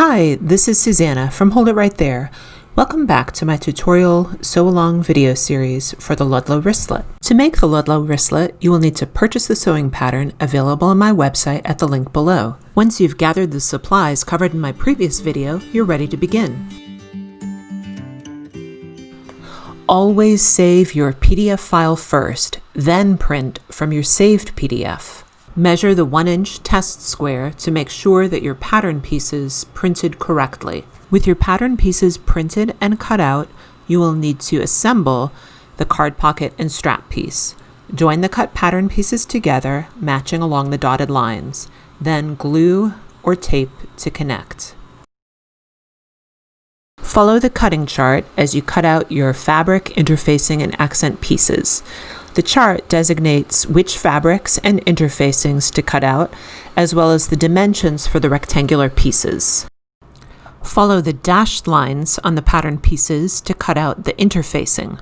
Hi, this is Susanna from Hold It Right There. Welcome back to my tutorial sew-along video series for the Ludlow Wristlet. To make the Ludlow Wristlet, you will need to purchase the sewing pattern available on my website at the link below. Once you've gathered the supplies covered in my previous video, you're ready to begin. Always save your PDF file first, then print from your saved PDF. Measure the 1-inch test square to make sure that your pattern pieces printed correctly. With your pattern pieces printed and cut out, you will need to assemble the card pocket and strap piece. Join the cut pattern pieces together, matching along the dotted lines. Then glue or tape to connect. Follow the cutting chart as you cut out your fabric, interfacing, and accent pieces. The chart designates which fabrics and interfacings to cut out, as well as the dimensions for the rectangular pieces. Follow the dashed lines on the pattern pieces to cut out the interfacing.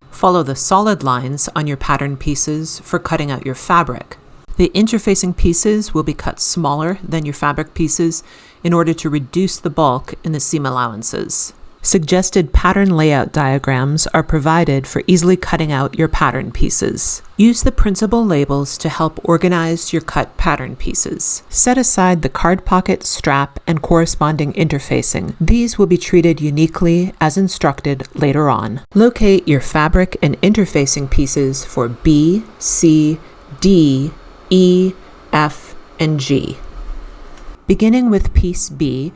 Follow the solid lines on your pattern pieces for cutting out your fabric. The interfacing pieces will be cut smaller than your fabric pieces in order to reduce the bulk in the seam allowances. Suggested pattern layout diagrams are provided for easily cutting out your pattern pieces. Use the printable labels to help organize your cut pattern pieces. Set aside the card pocket, strap, and corresponding interfacing. These will be treated uniquely as instructed later on. Locate your fabric and interfacing pieces for B, C, D, E, F, and G. Beginning with piece B,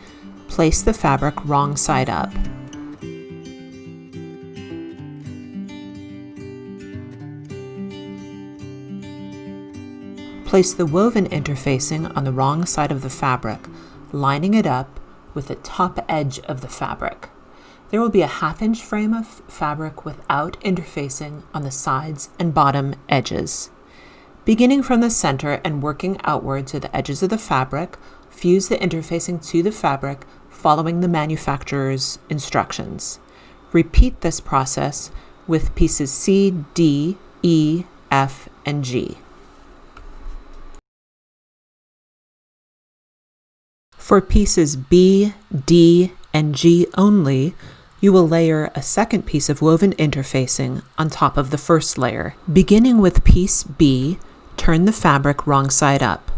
place the fabric wrong side up. Place the woven interfacing on the wrong side of the fabric, lining it up with the top edge of the fabric. There will be a 1/2-inch frame of fabric without interfacing on the sides and bottom edges. Beginning from the center and working outward to the edges of the fabric, fuse the interfacing to the fabric following the manufacturer's instructions. Repeat this process with pieces C, D, E, F, and G. For pieces B, D, and G only, you will layer a second piece of woven interfacing on top of the first layer. Beginning with piece B, turn the fabric wrong side up.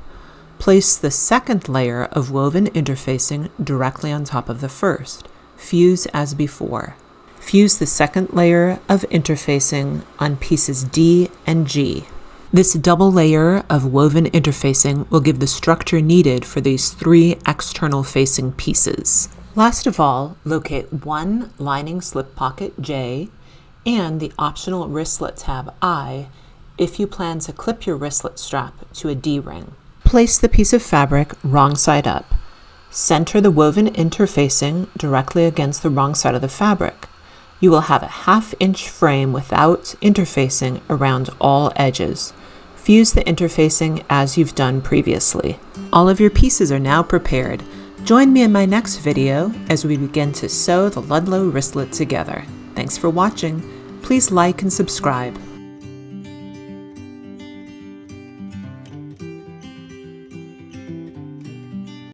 Place the second layer of woven interfacing directly on top of the first. Fuse as before. Fuse the second layer of interfacing on pieces D and G. This double layer of woven interfacing will give the structure needed for these 3 external facing pieces. Last of all, locate one lining slip pocket J and the optional wristlet tab I if you plan to clip your wristlet strap to a D-ring. Place the piece of fabric wrong side up. Center the woven interfacing directly against the wrong side of the fabric. You will have a 1/2-inch frame without interfacing around all edges. Fuse the interfacing as you've done previously. All of your pieces are now prepared. Join me in my next video as we begin to sew the Ludlow Wristlet together. Thanks for watching. Please like and subscribe.